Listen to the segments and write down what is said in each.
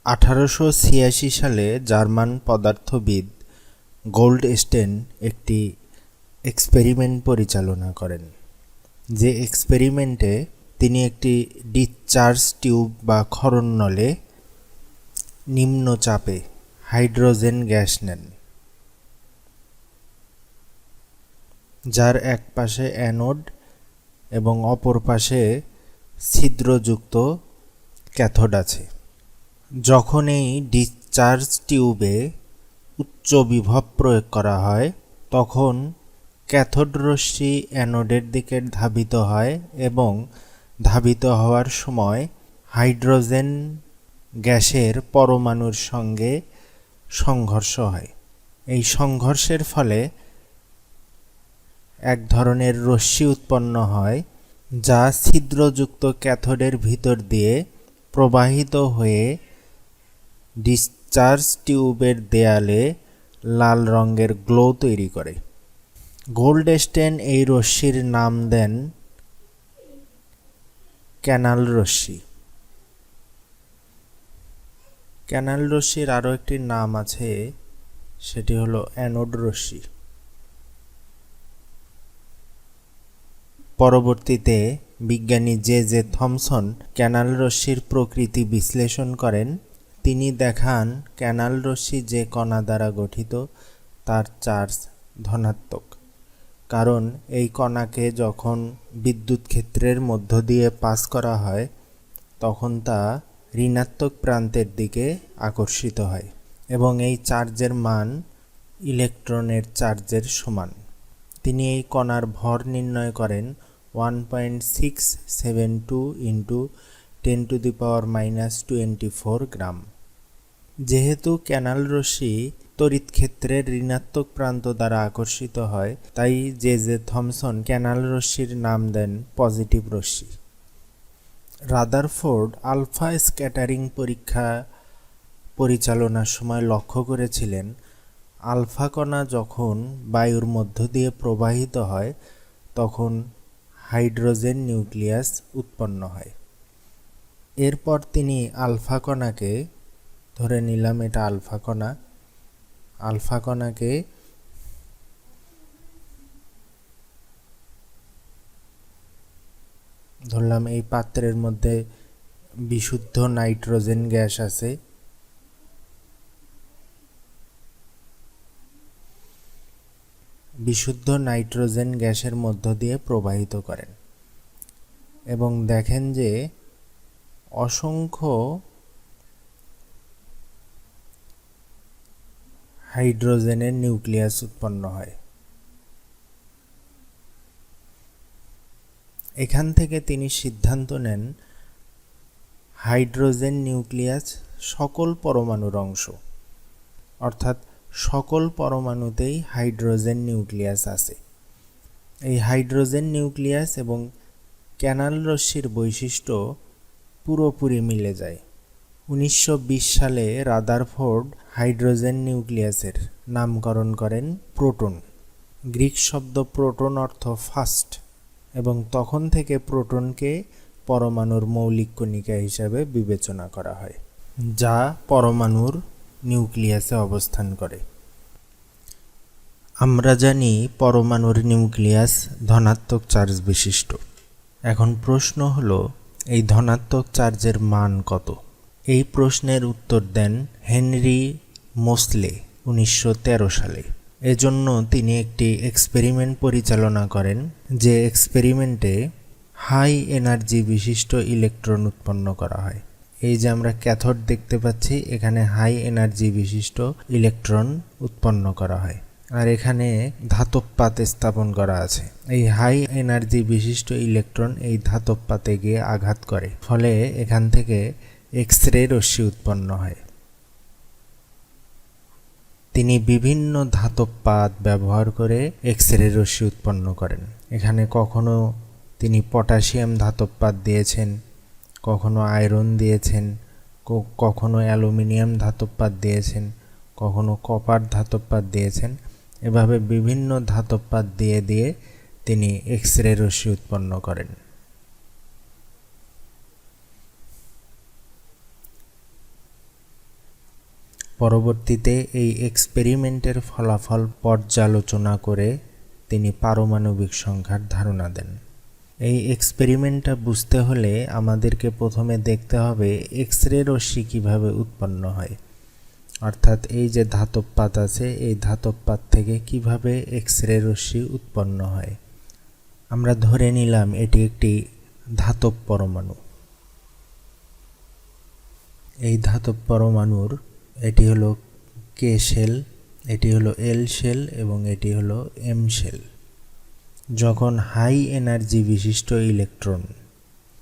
1886 সালে জার্মান পদার্থবিদ গোল্ডস্টেন একটি এক্সপেরিমেন্ট পরিচালনা করেন, যে এক্সপেরিমেন্টে তিনি একটি ডিসচার্জ টিউব বা ক্ষরণ নলে নিম্ন চাপে হাইড্রোজেন গ্যাস নেন, যার এক পাশে অ্যানোড এবং অপর পাশে ছিদ্রযুক্ত ক্যাথোড আছে। যখন এই ডিসচার্জ টিউবে উচ্চ বিভব প্রয়োগ করা হয়, তখন ক্যাথোড রশ্মি অ্যানোডের দিকে ধাবিত হয় এবং ধাবিত হওয়ার সময় হাইড্রোজেন গ্যাসের পরমাণুর সঙ্গে সংঘর্ষ হয়। এই সংঘর্ষের ফলে এক ধরনের রশ্মি উৎপন্ন হয়, যা ছিদ্রযুক্ত ক্যাথোডের ভিতর দিয়ে প্রবাহিত হয়ে ডিসচার্জ টিউবের দেয়ালে লাল রঙের গ্লো তৈরি করে। গোল্ডস্টেন এই রশ্মির নাম দেন ক্যানাল রশ্মি। ক্যানাল রশ্মির আরও একটি নাম আছে, সেটি হলো অ্যানোড রশ্মি। পরবর্তীতে বিজ্ঞানী জে থমসন ক্যানাল রশ্মির প্রকৃতি বিশ্লেষণ করেন। তিনি দেখান ক্যানাল রশ্মি যে কণা দ্বারা গঠিত তার চার্জ ধনাত্মক, কারণ এই কণাকে যখন বিদ্যুৎ ক্ষেত্রের মধ্য দিয়ে পাস করা হয় তখন তা ঋণাত্মক প্রান্তের দিকে আকর্ষিত হয় এবং এই চার্জের মান ইলেকট্রনের চার্জের সমান। তিনি এই কণার ভর নির্ণয় করেন 1.672 × 10⁻⁻24 গ্রাম। যেহেতু ক্যানাল রশ্মি তড়িৎ ক্ষেত্রের ঋণাত্মক প্রান্ত দ্বারা আকর্ষিত হয়, তাই জে থমসন ক্যানাল রশ্মির নাম দেন পজিটিভ রশ্মি। রাদারফোর্ড আলফা স্ক্যাটারিং পরীক্ষা পরিচালনার সময় লক্ষ্য করেছিলেন, আলফা কণা যখন বায়ুর মধ্য দিয়ে প্রবাহিত হয় তখন হাইড্রোজেন নিউক্লিয়াস উৎপন্ন হয়। এরপর তিনি আলফা কণাকে, ধরে নিলাম এটা আলফা কণাকে ধরলাম এই পাত্রের মধ্যে বিশুদ্ধ নাইট্রোজেন গ্যাস আছে। বিশুদ্ধ নাইট্রোজেন গ্যাসের মধ্য দিয়ে প্রবাহিত করেন এবং দেখেন যে অসংখ্য হাইড্রোজেনের নিউক্লিয়াস উৎপন্ন হয়। এখান থেকে তিনি সিদ্ধান্ত নেন হাইড্রোজেন নিউক্লিয়াস সকল পরমাণুর অংশ, অর্থাৎ সকল পরমাণুতেই হাইড্রোজেন নিউক্লিয়াস আছে। এই হাইড্রোজেন নিউক্লিয়াস এবং ক্যানাল রশ্মির বৈশিষ্ট্য পুরোপুরি মিলে যায়। 1920 সালে রাদারফোর্ড হাইড্রোজেন নিউক্লিয়াসের নামকরণ করেন প্রোটন। গ্রিক শব্দ প্রোটন অর্থ ফার্স্ট, এবং তখন থেকে প্রোটনকে পরমাণুর মৌলিক কণিকা হিসাবে বিবেচনা করা হয়, যা পরমাণুর নিউক্লিয়াসে অবস্থান করে। আমরা জানি পরমাণুর নিউক্লিয়াস ধনাত্মক চার্জ বিশিষ্ট। এখন প্রশ্ন হলো, এই ধনাত্মক চার্জের মান কত? এই প্রশ্নের উত্তর দেন হেনরি মোসলে 1913 সালে। এজন্য তিনি একটি এক্সপেরিমেন্ট পরিচালনা করেন, যে এক্সপেরিমেন্টে হাই এনার্জি বিশিষ্ট ইলেকট্রন উৎপন্ন করা হয়। এই যে আমরা ক্যাথোড দেখতে পাচ্ছি, এখানে হাই এনার্জি বিশিষ্ট ইলেকট্রন উৎপন্ন করা হয়, আর এখানে ধাতব পাত স্থাপন করা আছে। এই হাই এনার্জি বিশিষ্ট ইলেকট্রন এই ধাতব পাতে গিয়ে আঘাত করে, ফলে এখান থেকে এক্স রে রশ্মি উৎপন্ন হয়। তিনি বিভিন্ন ধাতব পাত ব্যবহার করে এক্স রে রশ্মি উৎপন্ন করেন। এখানে কখনো তিনি পটাশিয়াম ধাতব পাত দিয়েছেন, কখনো আয়রন দিয়েছেন, কখনো অ্যালুমিনিয়াম ধাতব পাত দিয়েছেন, কখনো কপার ধাতব পাত দিয়েছেন। এভাবে বিভিন্ন ধাতব পাত দিয়ে দিয়ে তিনি এক্স রে রশ্মি উৎপন্ন করেন। পরবর্তীতে এই এক্সপেরিমেন্টের ফলাফল পর্যালোচনা করে তিনি পারমাণবিক সংখ্যার ধারণা দেন। এই এক্সপেরিমেন্টটা বুঝতে হলে আমাদেরকে প্রথমে দেখতে হবে এক্স রে রশ্মি কীভাবে উৎপন্ন হয়, অর্থাৎ এই যে ধাতব পাত আছে এই ধাতব পাত থেকে কিভাবে এক্স রে রশ্মি উৎপন্ন হয়। আমরা ধরে নিলাম এটি একটি ধাতব পরমাণু। এই ধাতব পরমাণুর এটি হলো কে শেল, এটি হলো এল শেল এবং এটি হলো এম শেল। যখন হাই এনার্জি বিশিষ্ট ইলেকট্রন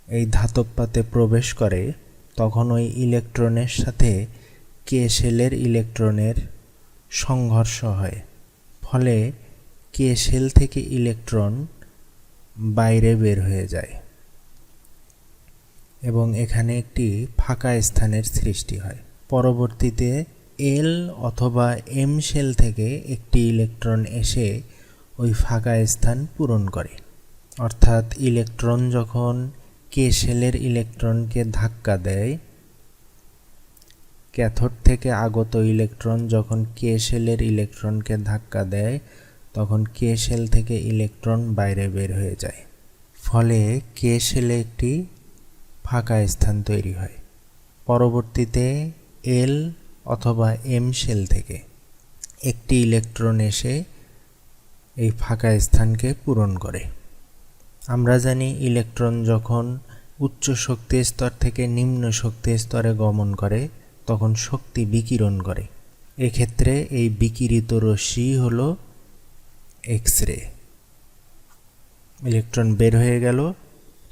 এই ধাতব পাতে প্রবেশ করে তখন ওই ইলেকট্রনের সাথে কে শেলের ইলেকট্রনের সংঘর্ষ হয়, ফলে কে শেল থেকে ইলেকট্রন বাইরে বের হয়ে যায় এবং এখানে একটি ফাঁকা স্থানের সৃষ্টি হয়। পরবর্তীতে এল অথবা এম শেল থেকে একটি ইলেকট্রন এসে ওই ফাঁকা স্থান পূরণ করে, অর্থাৎ ইলেকট্রন যখন কে শেলের ইলেকট্রনকে ধাক্কা দেয়, ক্যাথোড থেকে আগত ইলেকট্রন যখন কে শেলের ইলেকট্রনকে ধাক্কা দেয় তখন কে শেল থেকে ইলেকট্রন বাইরে বের হয়ে যায়, ফলে কে শেলে একটি ফাঁকা স্থান তৈরি হয়। পরবর্তীতে এল অথবা এম শেল থেকে একটি ইলেকট্রন এসে এই ফাঁকা স্থানকে পূরণ করে। আমরা জানি ইলেকট্রন যখন উচ্চ শক্তি স্তর থেকে নিম্ন শক্তি স্তরে গমন করে তখন শক্তি বিকিরণ করে। এক্ষেত্রে এই বিকিরিত রশ্মি হলো এক্স রে। ইলেকট্রন বের হয়ে গেল,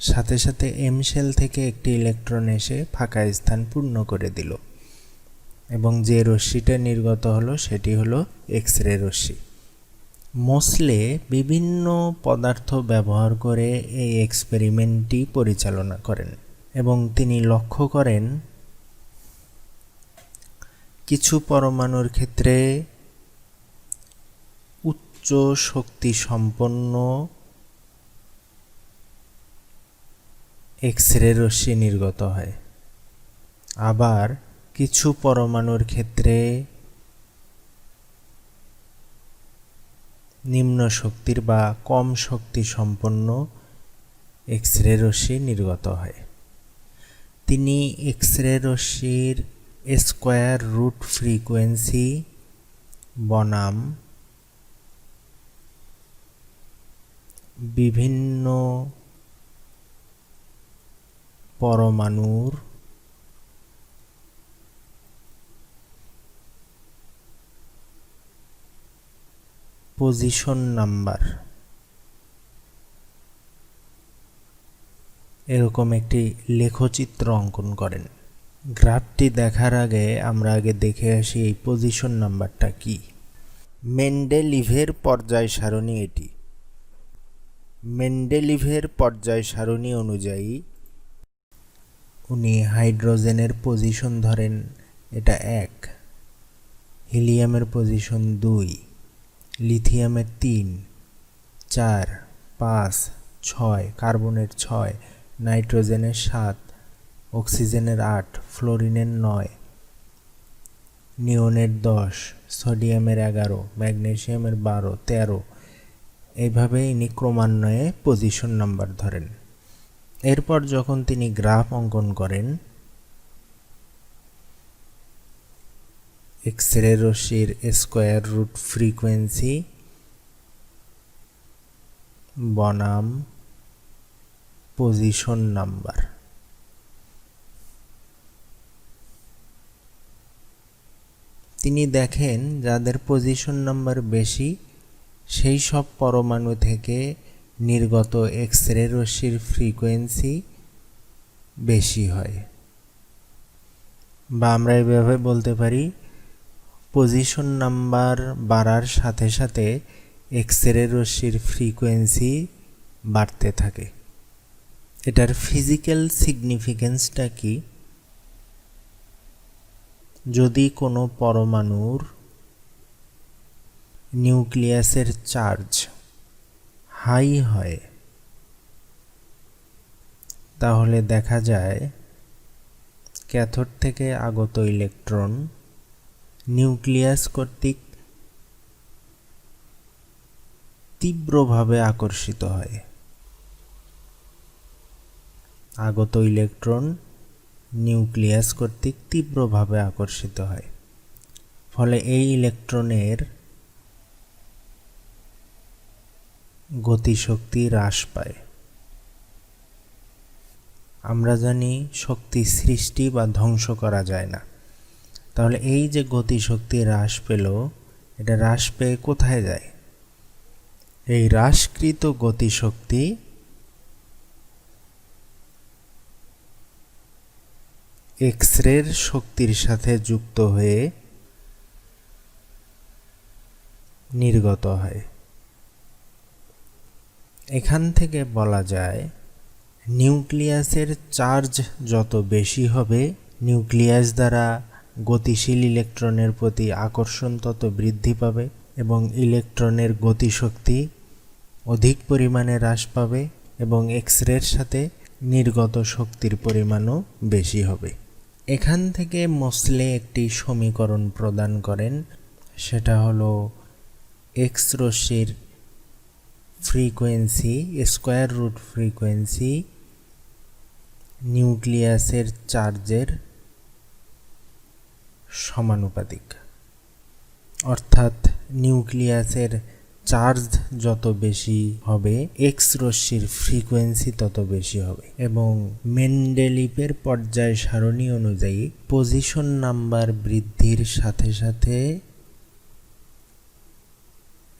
সাথে সাথে এম শেল থেকে একটি ইলেকট্রন এসে ফাঁকা স্থান পূর্ণ করে দিল এবং যে রশ্মিটা নির্গত হলো সেটি হলো এক্স রে রশ্মি। মোসলে বিভিন্ন পদার্থ ব্যবহার করে এই এক্সপেরিমেন্টটি পরিচালনা করেন এবং তিনি লক্ষ্য করেন কিছু পরমাণুর ক্ষেত্রে উচ্চ শক্তি সম্পন্ন এক্স রে রশ্মি নির্গত হয়, আবার কিছু পরমাণুর ক্ষেত্রে নিম্ন শক্তির বা কম শক্তি সম্পন্ন এক্স রে রশ্মি নির্গত হয়। তিনি এক্স রে রশ্মির স্কয়ার রুট ফ্রিকোয়েন্সি বনাম বিভিন্ন পরমাণুর পজিশন নাম্বার এরকম একটি লেখচিত্র অঙ্কন করেন। গ্রাফটি দেখার আগে আমরা দেখে আসি এই পজিশন নাম্বারটা কি। মেন্ডেলিভের পর্যায় সারণী এটি। মেন্ডেলিভের পর্যায় সারণী অনুযায়ী উনি হাইড্রোজেনের পজিশন ধরেন এটা 1, হিলিয়ামের পজিশন 2, লিথিয়ামের 3, 4, 5, 6, কার্বনের 6, নাইট্রোজেনের 7, অক্সিজেনের 8, ফ্লোরিনের 9, নিয়নের 10, সোডিয়ামের 11, ম্যাগনেসিয়ামের 12, 13, এইভাবে ইনি ক্রমান্বয়ে পজিশন নাম্বার ধরেন। এরপর যখন তিনি গ্রাফ অঙ্কন করেন এক্স রে রশ্মির স্কয়ার রুট ফ্রিকোয়েন্সি বনাম পজিশন নাম্বার, তিনি দেখেন যাদের পজিশন নাম্বার বেশি সেই সব পরমাণু থেকে নির্গত এক্স রে রশ্মির ফ্রিকোয়েন্সি বেশি হয়, বা আমরা এইভাবে বলতে পারি পজিশন নাম্বার বাড়ার সাথে সাথে এক্স রে রশ্মির ফ্রিকোয়েন্সি বাড়তে থাকে। এটার ফিজিক্যাল সিগনিফিকেন্সটা কি? যদি কোনো পরমাণুর নিউক্লিয়াসের চার্জ হাই হয় তাহলে দেখা যায় ক্যাথোড থেকে আগত ইলেকট্রন নিউক্লিয়াস কর্তৃক তীব্রভাবে আকর্ষিত হয়। আগত ইলেকট্রন নিউক্লিয়াস কর্তৃক তীব্রভাবে আকর্ষিত হয়, ফলে এই ইলেকট্রনের গতিশক্তি হ্রাস পায়। আমরা জানি শক্তি সৃষ্টি বা ধ্বংস করা যায় না, তাহলে এই যে গতিশক্তি হ্রাস পেল, এটা হ্রাস পেয়ে কোথায় যায়? এই হ্রাসকৃত গতিশক্তি এক্স-রের শক্তির সাথে যুক্ত হয়ে নির্গত হয়। এখান থেকে বলা যায় নিউক্লিয়াসের চার্জ যত বেশি হবে, নিউক্লিয়াস দ্বারা গতিশীল ইলেকট্রনের প্রতি আকর্ষণ তত বৃদ্ধি পাবে এবং ইলেকট্রনের গতিশক্তি অধিক পরিমাণে হ্রাস পাবে এবং এক্স-রের সাথে নির্গত শক্তির পরিমাণও বেশি হবে। এখান থেকে মোসলে একটি সমীকরণ প্রদান করেন, সেটা হলো এক্স রশ্মির ফ্রিকোয়েন্সি স্কয়ার রুট ফ্রিকোয়েন্সি নিউক্লিয়াসের চার্জের সমানুপাতিক। অর্থাৎ নিউক্লিয়াসের চার্জ যত বেশি হবে, এক্স রশ্মির ফ্রিকোয়েন্সি তত বেশি হবে। এবং মেন্ডেলিভের পর্যায় সারণী অনুযায়ী পজিশন নাম্বার বৃদ্ধির সাথে সাথে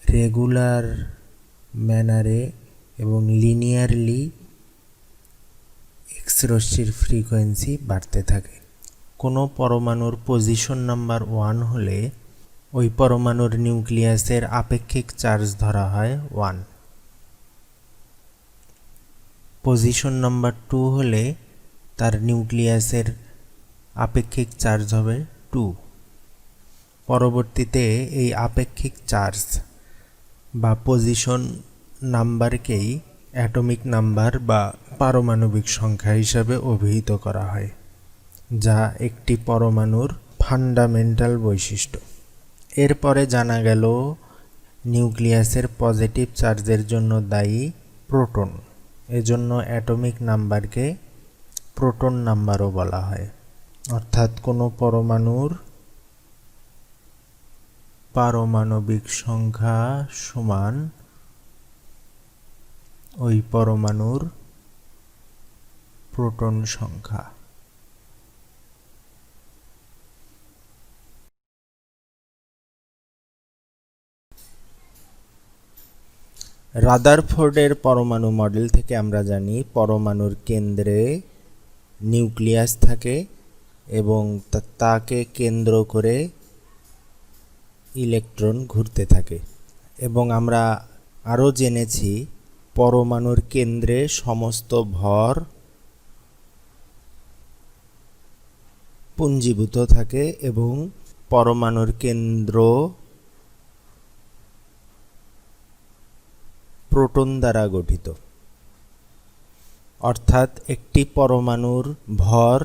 রেগুলার ম্যানারে এবং লিনিয়ারলি এক্স রশ্মির ফ্রিকোয়েন্সি বাড়তে থাকে। কোনো পরমাণুর পজিশন নাম্বার 1 হলে ওই পরমাণুর নিউক্লিয়াসের আপেক্ষিক চার্জ ধরা হয় 1। পজিশন নাম্বার 2 হলে তার নিউক্লিয়াসের আপেক্ষিক চার্জ হবে 2। পরবর্তীতে এই আপেক্ষিক চার্জ বা পজিশন নাম্বারকেই অ্যাটমিক নাম্বার বা পারমাণবিক সংখ্যা হিসাবে অভিহিত করা হয়, যা একটি পরমাণুর ফান্ডামেন্টাল বৈশিষ্ট্য। এরপরে জানা গেল নিউক্লিয়াসের পজিটিভ চার্জের জন্য দায়ী প্রোটন, এজন্য অ্যাটমিক নাম্বারকে প্রোটন নাম্বারও বলা হয়। অর্থাৎ কোনো পরমাণুর পারমাণবিক সংখ্যা সমান ওই পরমাণুর প্রোটন সংখ্যা। রাদারফোর্ডের পরমাণু মডেল থেকে আমরা জানি পরমাণুর কেন্দ্রে নিউক্লিয়াস থাকে এবং তাকে কেন্দ্র করে ইলেকট্রন ঘুরতে থাকে। এবং আমরা আরও জেনেছি পরমাণুর কেন্দ্রে সমস্ত ভর পুঞ্জীভূত থাকে এবং পরমাণুর কেন্দ্র প্রোটন দ্বারা গঠিত। অর্থাৎ একটি পরমাণুর ভর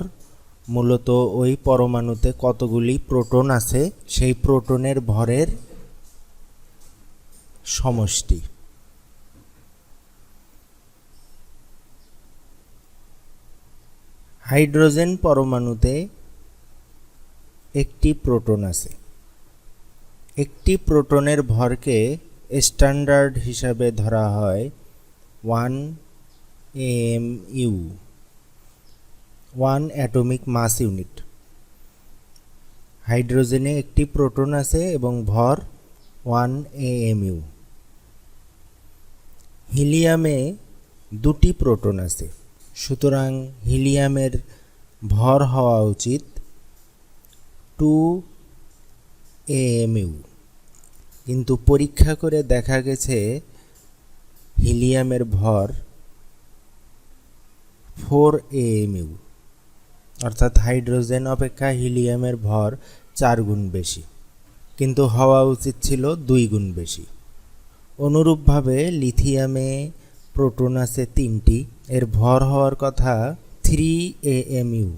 মূলত ওই পরমাণুতে কতগুলি প্রোটন আছে সেই প্রোটনের ভরের সমষ্টি। হাইড্রোজেন পরমাণুতে একটি প্রোটন আছে। একটি প্রোটনের ভরকে স্ট্যান্ডার্ড হিসাবে ধরা হয় 1 AMU, 1 অ্যাটমিক মাস ইউনিট। হাইড্রোজেনে একটি প্রোটন আছে এবং ভর 1 AMU। হিলিয়ামে দুটি প্রোটন আছে, সুতরাং হিলিয়ামের ভর হওয়া উচিত 2 AMU। কিন্তু পরীক্ষা করে দেখা গেছে হিলিয়ামের ভর 4 AMU, অর্থাৎ হাইড্রোজেন অপেক্ষা হিলিয়ামের ভর 4 গুণ বেশি, কিন্তু হওয়া উচিত ছিল 2 গুণ বেশি। অনুরূপভাবে লিথিয়ামে প্রোটন আছে 3টি, এর ভর হওয়ার কথা 3 AMU,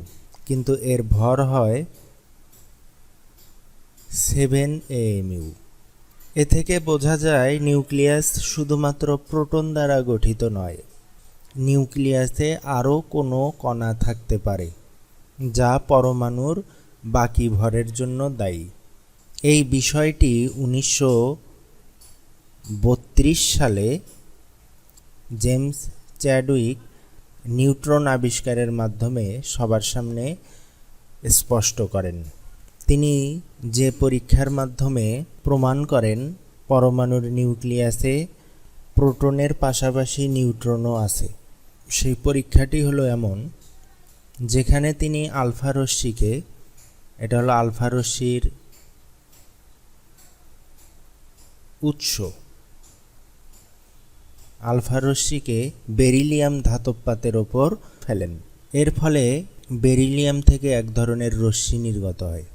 কিন্তু এর ভর হয় 7 AMU। এ থেকে বোঝা যায় নিউক্লিয়াস শুধুমাত্র প্রোটন দ্বারা গঠিত নয়, নিউক্লিয়াসে আরও কোনো কণা থাকতে পারে যা পরমাণুর বাকি ভরের জন্য দায়ী। এই বিষয়টি 1932 সালে জেমস চ্যাডউইক নিউট্রন আবিষ্কারের মাধ্যমে সবার সামনে স্পষ্ট করেন। তিনি যে পরীক্ষার মাধ্যমে প্রমাণ করেন পরমাণুর নিউক্লিয়াসে প্রোটনের পাশাপাশি নিউট্রনও আছে, সেই পরীক্ষাটি হলো এমন যেখানে তিনি আলফা রশ্মিকে, এটা হলো আলফা রশ্মির উৎস, আলফা রশ্মিকে বেরিলিয়াম ধাতব পাতের ওপর ফেলেন। এর ফলে বেরিলিয়াম থেকে এক ধরনের রশ্মি নির্গত হয়।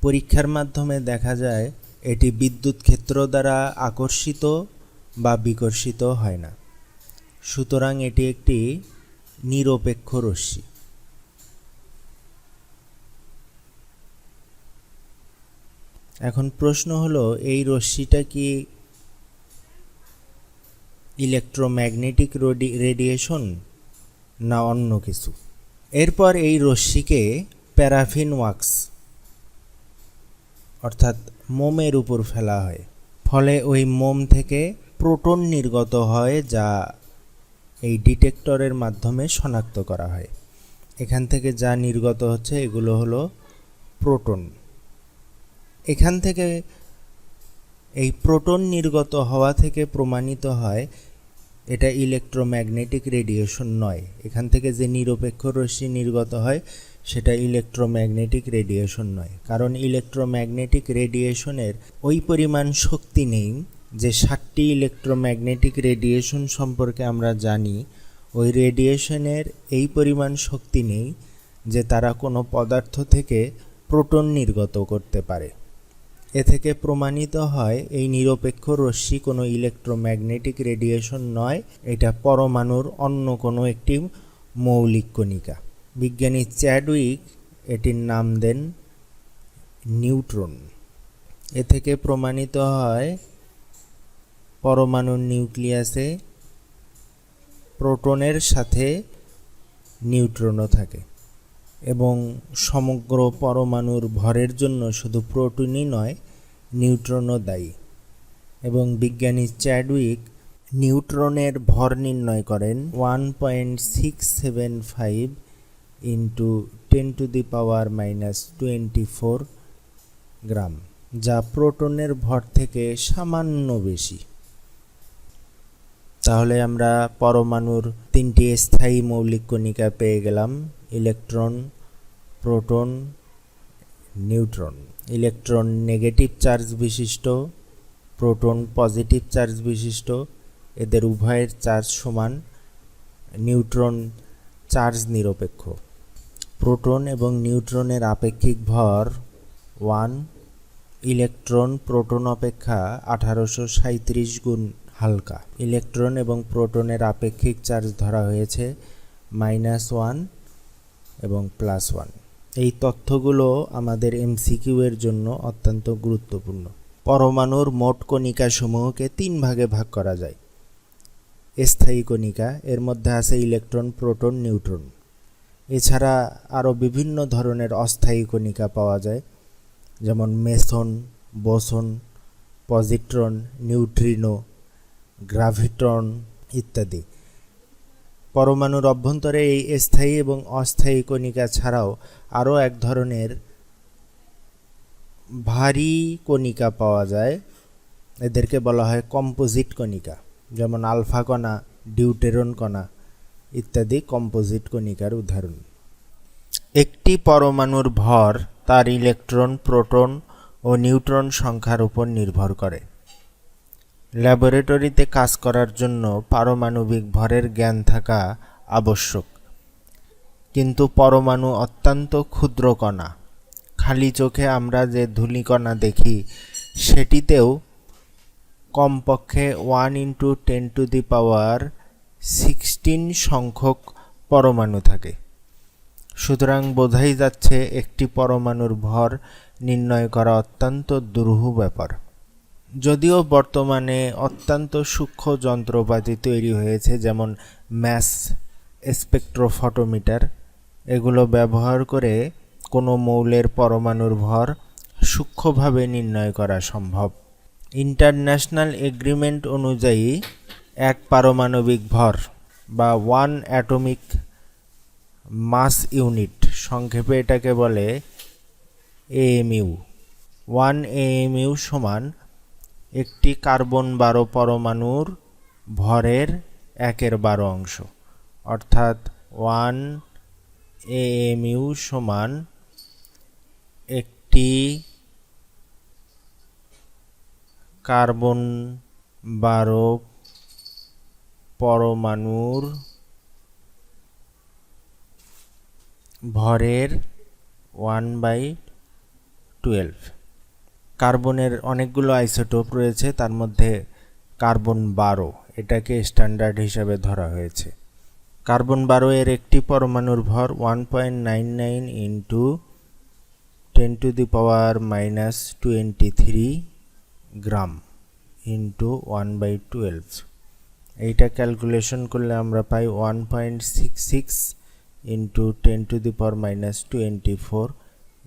পরীক্ষার মাধ্যমে দেখা যায় এটি বিদ্যুৎ ক্ষেত্র দ্বারা আকর্ষিত বা বিকর্ষিত হয় না, সুতরাং এটি একটি নিরপেক্ষ রশ্মি। এখন প্রশ্ন হলো, এই রশ্মিটা কি ইলেকট্রোম্যাগনেটিক রেডিয়েশন না অন্য কিছু? এরপর এই রশ্মিকে প্যারাফিন ওয়াক্স অর্থাৎ মোমের উপর ফেলা হয়, ফলে ওই মোম থেকে প্রোটন নির্গত হয় যা এই ডিটেক্টরের মাধ্যমে শনাক্ত করা হয়। এখান থেকে যা নির্গত হচ্ছে এগুলো হলো প্রোটন। এখান থেকে এই প্রোটন নির্গত হওয়া থেকে প্রমাণিত হয় এটা ইলেকট্রোম্যাগনেটিক রেডিয়েশন নয়। এখান থেকে যে নিরপেক্ষ রশ্মি নির্গত হয় সেটা ইলেকট্রোম্যাগনেটিক রেডিয়েশন নয়, কারণ ইলেকট্রোম্যাগনেটিক রেডিয়েশনের ওই পরিমাণ শক্তি নেই যে 7টি ইলেকট্রোম্যাগনেটিক রেডিয়েশন সম্পর্কে আমরা জানি। ওই রেডিয়েশনের এই পরিমাণ শক্তি নেই যে তারা কোনো পদার্থ থেকে প্রোটন নির্গত করতে পারে। এ থেকে প্রমাণিত হয় এই নিরপেক্ষ রশ্মি কোনো ইলেকট্রোম্যাগনেটিক রেডিয়েশন নয়, এটা পরমাণুর অন্য কোনো একটি মৌলিক কণিকা। বিজ্ঞানী চ্যাডউইক এটির নাম দেন নিউট্রন। এ থেকে প্রমাণিত হয় পরমাণুর নিউক্লিয়াসে প্রোটনের সাথে নিউট্রনও থাকে এবং সমগ্র পরমাণুর ভরের জন্য শুধু প্রোটনই নয়, নিউট্রনও দায়ী। এবং বিজ্ঞানী চ্যাডউইক নিউট্রনের ভর নির্ণয় করেন 1.675 × 10⁻⁻24 গ্রাম, যা প্রোটনের ভর থেকে সামান্য বেশি। তাহলে আমরা পরমাণুর 3টি স্থায়ী মৌলিক কণিকা পেয়ে গেলাম: electron, proton, neutron. Electron negative charge বিশিষ্ট, প্রোটন পজিটিভ চার্জ বিশিষ্ট, এদের উভয়ের চার্জ সমান। নিউট্রন চার্জ নিরপেক্ষ। প্রোটন এবং নিউট্রনের আপেক্ষিক ভর 1। ইলেকট্রন প্রোটন অপেক্ষা 1837 গুণ হালকা। ইলেকট্রন এবং প্রোটনের আপেক্ষিক চার্জ ধরা হয়েছে -1 এবং +1। এই তথ্যগুলো আমাদের এমসিকিউ এর জন্য অত্যন্ত গুরুত্বপূর্ণ। পরমাণুর মোট কণিকা সমূহকে 3 ভাগে ভাগ করা যায়। স্থায়ী কণিকা, এর মধ্যে আছে ইলেকট্রন, প্রোটন, নিউট্রন। এছাড়া আরও বিভিন্ন ধরনের অস্থায়ী কণিকা পাওয়া যায়, যেমন Mason, boson, positron, neutrino, graviton ইত্যাদি। পরমাণুর অভ্যন্তরে এই স্থায়ী এবং অস্থায়ী কণিকা ছাড়াও আরও এক ধরনের ভারী কণিকা পাওয়া যায়, এদেরকে বলা হয় কম্পোজিট কণিকা, যেমন আলফা কণা, ডিউটেরন কণা ইত্যাদি কম্পোজিট কণিকার উদাহরণ। একটি পরমাণুর ভর তার ইলেকট্রন, প্রোটন ও নিউট্রন সংখ্যার উপর নির্ভর করে। ল্যাবরেটরিতে কাজ করার জন্য পারমাণবিক ভরের জ্ঞান থাকা আবশ্যক, কিন্তু পরমাণু অত্যন্ত ক্ষুদ্র কণা। খালি চোখে আমরা যে ধূলিকণা দেখি সেটিতেও কমপক্ষে 1 × 10⁻16 সংখ্যক পরমাণু থাকে। সুতরাং বোঝাই যাচ্ছে একটি পরমাণুর ভর নির্ণয় করা অত্যন্ত দুরূহ ব্যাপার। যদিও বর্তমানে অত্যন্ত সূক্ষ্ম যন্ত্রপাতি তৈরি হয়েছে, যেমন ম্যাস স্পেকট্রোফটোমিটার, এগুলো ব্যবহার করে কোনো মৌলের পরমাণুর ভর সূক্ষ্মভাবে নির্ণয় করা সম্ভব। ইন্টারন্যাশনাল এগ্রিমেন্ট অনুযায়ী এক পারমাণবিক ভর বা ওয়ান অ্যাটমিক মাস ইউনিট, সংক্ষেপে এটাকে বলে এএমইউ। 1 এএমইউ সমান একটি কার্বন 12 পরমাণুর ভরের 1/12 অংশ, অর্থাৎ 1 এএমইউ সমান একটি কার্বন 12 পরমাণুর ভরের 1/12। কার্বনের অনেকগুলো আইসোটোপ রয়েছে, তার মধ্যে কার্বন 12 এটাকে স্ট্যান্ডার্ড হিসাবে ধরা হয়েছে। কার্বন 12 এর একটি পরমাণুর ভর 1.99 ইন্টু 10⁻⁻23 গ্রাম ইন্টু 1/12। এইটা ক্যালকুলেশন করলে আমরা পাই 1.66 ইন্টু 10⁻⁻24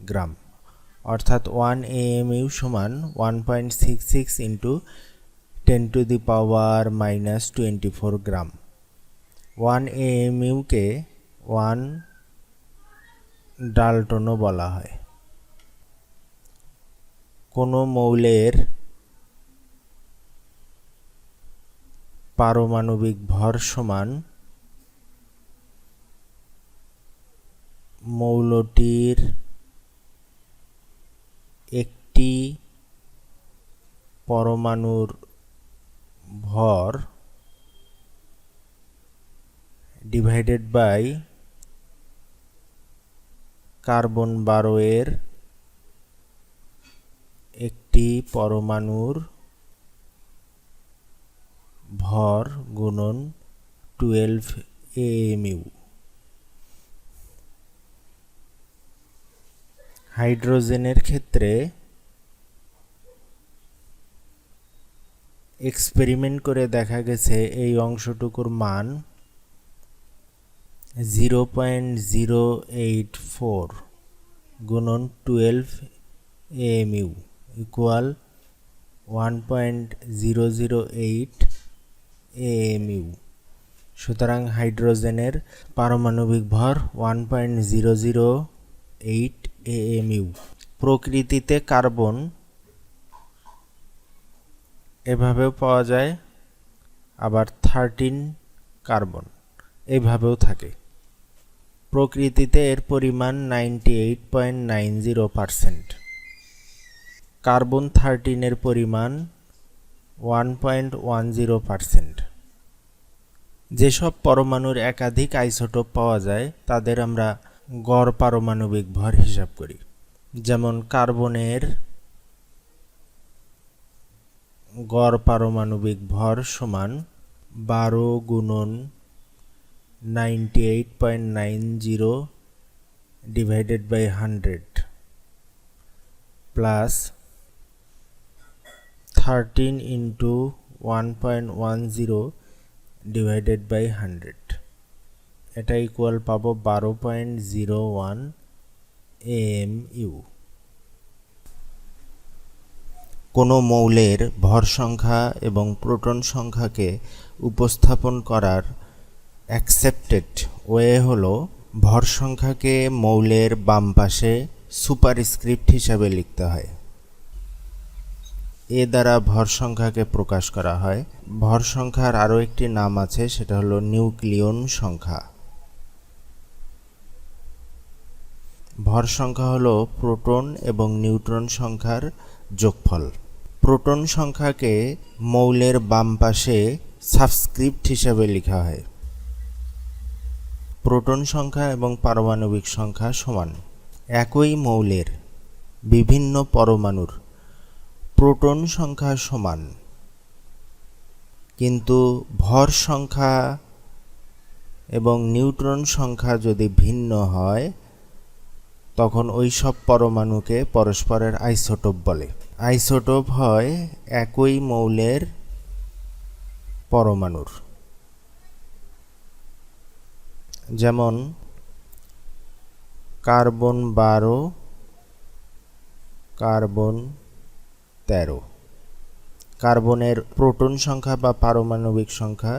গ্রাম, অর্থাৎ 1 এএমইউ সমান 1.66 ইন্টু 10⁻⁻24 গ্রাম। 1 এএমইউকে 1 ডাল্টনও বলা হয়। কোনো মৌলের পারমাণবিক ভর সমান মৌলটির একটি পরমাণুর ভর ডিভাইডেড বাই কার্বন 12 এর একটি পরমাণুর ভর গুণন 12 এএমইউ। হাইড্রোজেনের ক্ষেত্রে এক্সপেরিমেন্ট করে দেখা গেছে এই অংশটুকুর মান 0.084 গুণন 12 এএমইউ ইকুয়াল 1.008 এএমইউ। সুতরাং হাইড্রোজেনের পারমাণবিক ভর 1.008 এএমইউ। প্রকৃতিতে কার্বন এভাবেও পাওয়া যায়, আবার 13 কার্বন এভাবেও থাকে। প্রকৃতিতে এর পরিমাণ 98.90%। কার্বন 13 এর পরিমাণ 1.10%। যেসব পরমাণুর একাধিক আইসোটোপ পাওয়া যায় তাদের আমরা গড় পারমাণবিক ভর হিসাব করি। যেমন কার্বনের গড় পারমাণবিক ভর সমান 12 গুণন 98.90 divided by 100 plus 13 into 1.10 divided by 100, এটা ইকুয়াল পাবো 12.01 এএমইউ। কোনো মৌলের ভর সংখ্যা এবং প্রোটন সংখ্যাকে উপস্থাপন করার অ্যাকসেপ্টেড ওয়ে হলো ভর সংখ্যাকে মৌলের বাম পাশে সুপারস্ক্রিপ্ট হিসাবে লিখতে হয়। এ দ্বারা ভর সংখ্যাকে প্রকাশ করা হয়। ভর সংখ্যার আরও একটি নাম আছে, সেটা হলো নিউক্লিয়ন সংখ্যা। ভর সংখ্যা হলো প্রোটন এবং নিউট্রন সংখ্যার যোগফল। প্রোটন সংখ্যাকে মৌলের বাম পাশে সাবস্ক্রিপ্ট হিসাবে লেখা হয়। প্রোটন সংখ্যা এবং পারমাণবিক সংখ্যা সমান। একই মৌলের বিভিন্ন পরমাণুর প্রোটন সংখ্যা সমান, কিন্তু ভর সংখ্যা এবং নিউট্রন সংখ্যা যদি ভিন্ন হয় তখন ওই সব পরমাণুকে পরস্পরের আইসোটোপ বলে। আইসোটোপ হয় একই মৌলের পরমাণুর, যেমন কার্বন 12, কার্বন 13। কার্বনের প্রোটন সংখ্যা বা পারমাণবিক সংখ্যা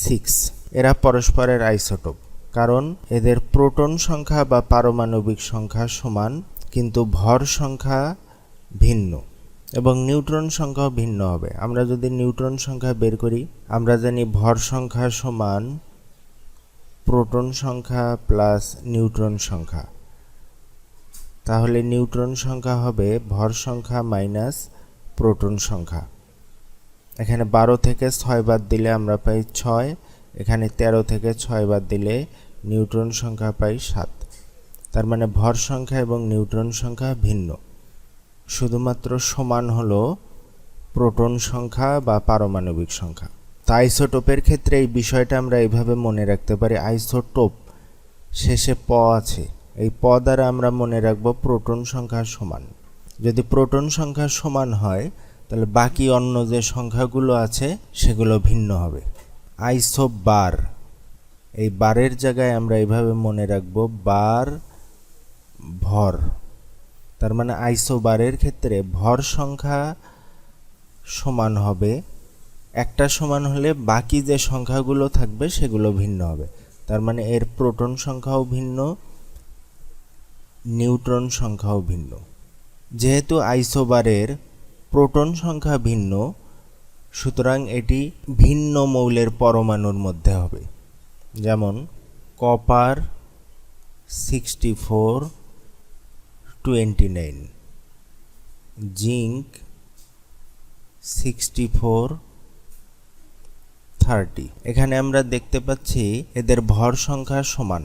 6। এরা পরস্পরের আইসোটোপ কারণ এদের প্রোটন সংখ্যা বা পারমাণবিক সংখ্যা সমান, কিন্তু ভর সংখ্যা ভিন্ন এবং নিউট্রন সংখ্যাও ভিন্ন হবে। আমরা যদি নিউট্রন সংখ্যা বের করি, আমরা জানি ভর সংখ্যা সমান প্রোটন সংখ্যা প্লাস নিউট্রন সংখ্যা। তাহলে নিউট্রন সংখ্যা হবে ভর সংখ্যা মাইনাস প্রোটন সংখ্যা। এখানে 12 থেকে 6 বাদ দিলে আমরা পাই 6, এখানে 13 থেকে 6 বাদ দিলে নিউট্রন সংখ্যা পাই 7। তার মানে ভর সংখ্যা এবং নিউট্রন সংখ্যা ভিন্ন, শুধুমাত্র সমান হলো প্রোটন সংখ্যা বা পারমাণবিক সংখ্যা। তা আইসোটোপের ক্ষেত্রে এই বিষয়টা আমরা এইভাবে মনে রাখতে পারি, আইসোটোপ শেষে প আছে, এই প দ্বারা আমরা মনে রাখবো প্রোটন সংখ্যা সমান। যদি প্রোটন সংখ্যা সমান হয় তাহলে বাকি অন্য যে সংখ্যাগুলো আছে সেগুলো ভিন্ন হবে। আইসোবার, এই বারের জায়গায় আমরা এইভাবে মনে রাখবো বার ভর। তার মানে আইসোবারের ক্ষেত্রে ভর সংখ্যা সমান হবে, একটা সমান হলে বাকি যে সংখ্যাগুলো থাকবে সেগুলো ভিন্ন হবে। তার মানে এর প্রোটন সংখ্যাও ভিন্ন, নিউট্রন সংখ্যাও ভিন্ন। যেহেতু আইসোবারের প্রোটন সংখ্যা ভিন্ন, সুতরাং এটি ভিন্ন মৌলের পরমাণুর মধ্যে হবে। যেমন কপার 6429, জিঙ্ক 6430। এখানে আমরা দেখতে পাচ্ছি এদের ভর সংখ্যা সমান,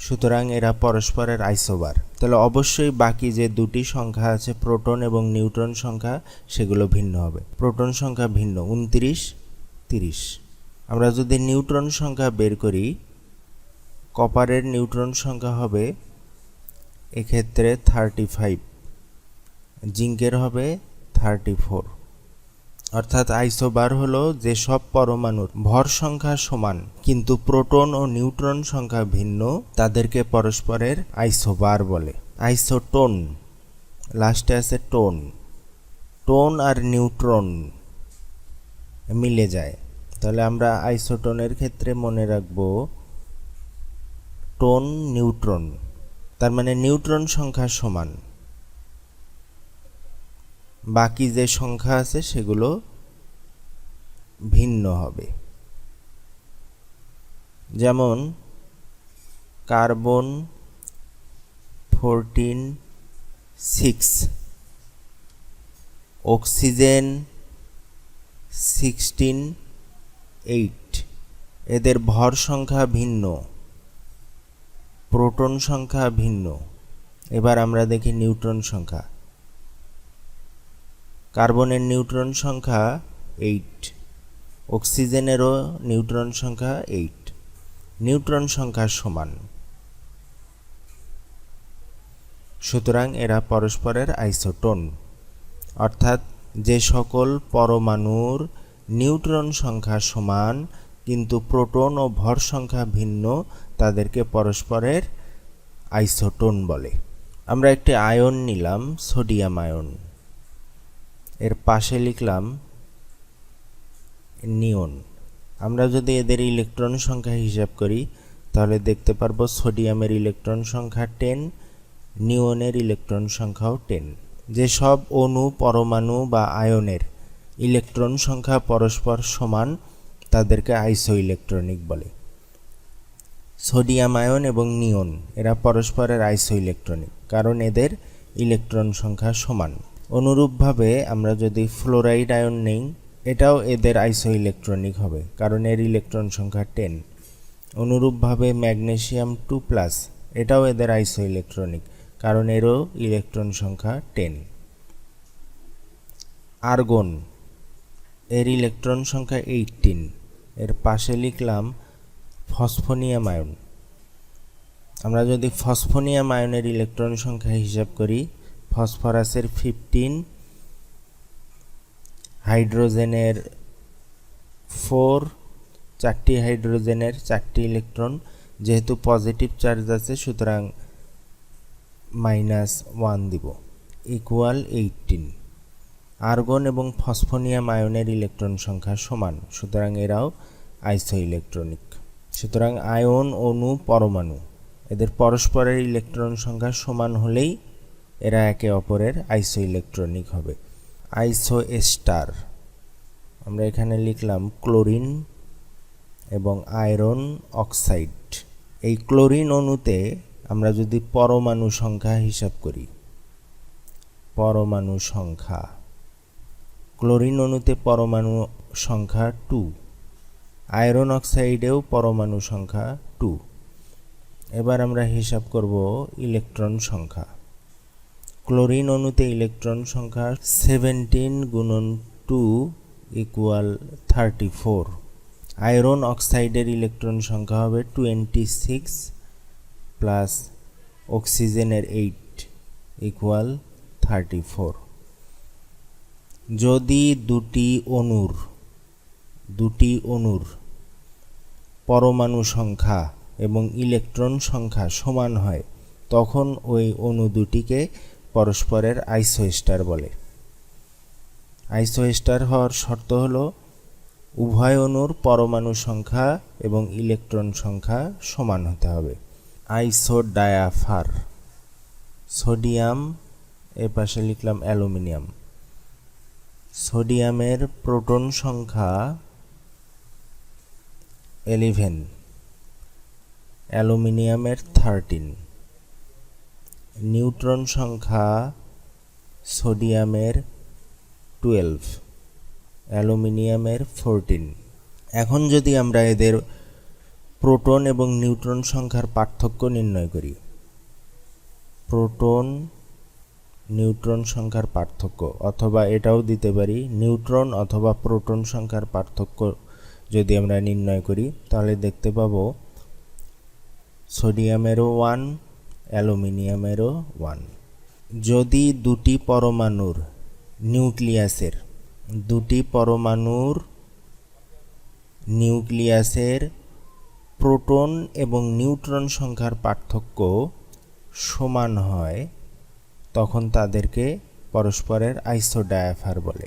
সুতরাং এরা পরস্পরের আইসোবার। তাহলে অবশ্যই বাকি যে দুটি সংখ্যা আছে প্রোটন এবং নিউট্রন সংখ্যা সেগুলো ভিন্ন হবে। প্রোটন সংখ্যা ভিন্ন 29, 30। আমরা যদি নিউট্রন সংখ্যা বের করি, কপারের নিউট্রন সংখ্যা হবে এক্ষেত্রে 35, জিঙ্কের হবে 34। অর্থাৎ আইসোবার হলো যে সব পরমাণুর ভর সংখ্যা সমান কিন্তু প্রোটন ও নিউট্রন সংখ্যা ভিন্ন, তাদেরকে পরস্পরের আইসোবার বলে। আইসোটোন, লাস্টে আছে টোন। টোন আর নিউট্রন মিলে যায়, তাহলে আমরা আইসোটোনের ক্ষেত্রে মনে রাখব টোন নিউট্রন। তার মানে নিউট্রন সংখ্যা সমান, বাকি যে সংখ্যা আছে সেগুলো ভিন্ন হবে। যেমন কার্বন 14, 6, অক্সিজেন 16, 8। এদের ভর সংখ্যা ভিন্ন, প্রোটন সংখ্যা ভিন্ন। এবার আমরা দেখি নিউট্রন সংখ্যা। কার্বনের নিউট্রন সংখ্যা 8, অক্সিজেনেরও নিউট্রন সংখ্যা 8। নিউট্রন সংখ্যা সমান, সুতরাং এরা পরস্পরের আইসোটোন। অর্থাৎ যে সকল পরমাণুর নিউট্রন সংখ্যা সমান কিন্তু প্রোটন ও ভর সংখ্যা ভিন্ন, তাদেরকে পরস্পরের আইসোটোন বলে। আমরা একটি আয়ন নিলাম, সোডিয়াম আয়ন, এর পাশে লিখলাম নিয়ন। আমরা যদি এদের ইলেকট্রন সংখ্যা হিসাব করি তাহলে দেখতে পারবো সোডিয়ামের ইলেকট্রন সংখ্যা 10, নিয়নের ইলেকট্রন সংখ্যাও 10। যে সব অণু, পরমাণু বা আয়নের ইলেকট্রন সংখ্যা পরস্পর সমান তাদেরকে আইসো ইলেকট্রনিক বলে। সোডিয়াম আয়ন এবং নিয়ন এরা পরস্পরের আইসো ইলেকট্রনিক কারণ এদের ইলেকট্রন সংখ্যা সমান। অনুরূপভাবে আমরা যদি ফ্লোরাইড আয়ন নেই, এটাও এদের আইসো ইলেকট্রনিক হবে কারণ এর ইলেকট্রন সংখ্যা 10। অনুরূপভাবে ম্যাগনেসিয়াম 2+, এটাও এদের আইসো ইলেকট্রনিক কারণ এরও ইলেকট্রন সংখ্যা 10। আর্গন, এর ইলেকট্রন সংখ্যা 18, এর পাশে লিখলাম ফসফোনিয়াম আয়ন। আমরা যদি ফসফোনিয়াম আয়নের ইলেকট্রন সংখ্যা হিসাব করি, ফসফরাসের 15, হাইড্রোজেনের 4, 4টি হাইড্রোজেনের 4টি ইলেকট্রন, যেহেতু পজিটিভ চার্জ আছে সুতরাং -1 দিব, ইকুয়াল 18। আর্গন এবং ফসফোনিয়াম আয়নের ইলেকট্রন সংখ্যা সমান, সুতরাং এরাও আইসো ইলেকট্রনিক। সুতরাং আয়ন, অণু, পরমাণু এদের পরস্পরের ইলেকট্রন সংখ্যা সমান হলেই এরা একে অপরের আইসো ইলেকট্রনিক হবে। আইসো স্টার আমরা এখানে লিখলাম ক্লোরিন এবং আয়রন অক্সাইড। এই ক্লোরিন অণুতে আমরা যদি পরমাণু সংখ্যা হিসাব করি, পরমাণু সংখ্যা, ক্লোরিন অণুতে পরমাণু সংখ্যা 2, আয়রন অক্সাইডেও পরমাণু সংখ্যা 2। এবার আমরা হিসাব করব ইলেকট্রন সংখ্যা। ক্লোরিন অণুতে ইলেকট্রন সংখ্যা 17 গুণন 2 ইকুয়াল 34। আয়রন অক্সাইডের ইলেকট্রন সংখ্যা হবে 26 প্লাস অক্সিজেনের 8 ইকুয়াল 34। যদি দুটি অণুর পরমাণু সংখ্যা এবং ইলেকট্রন সংখ্যা সমান হয় তখন ওই অণু দুটিকে পরস্পরের আইসোস্টার বলে। আইসোস্টার হওয়ার শর্ত হলো উভয় অণুর পরমাণু সংখ্যা এবং ইলেকট্রন সংখ্যা সমান হতে হবে। আইসোডায়াফার, সোডিয়াম, এর পাশে লিখলাম অ্যালুমিনিয়াম। সোডিয়ামের প্রোটন সংখ্যা 11, অ্যালুমিনিয়ামের 13। নিউট্রন সংখ্যা সোডিয়ামের 12, অ্যালুমিনিয়ামের 14। এখন যদি আমরা এদের প্রোটন এবং নিউট্রন সংখ্যার পার্থক্য নির্ণয় করি, প্রোটন নিউট্রন সংখ্যার পার্থক্য, অথবা এটাও দিতে পারি নিউট্রন অথবা প্রোটন সংখ্যার পার্থক্য যদি আমরা নির্ণয় করি, তাহলে দেখতে পাবো সোডিয়ামেরও 1, অ্যালুমিনিয়ামেরও 1। যদি দুটি পরমাণুর নিউক্লিয়াসের প্রোটন এবং নিউট্রন সংখ্যার পার্থক্য সমান হয় তখন তাদেরকে পরস্পরের আইসোডায়াফার বলে।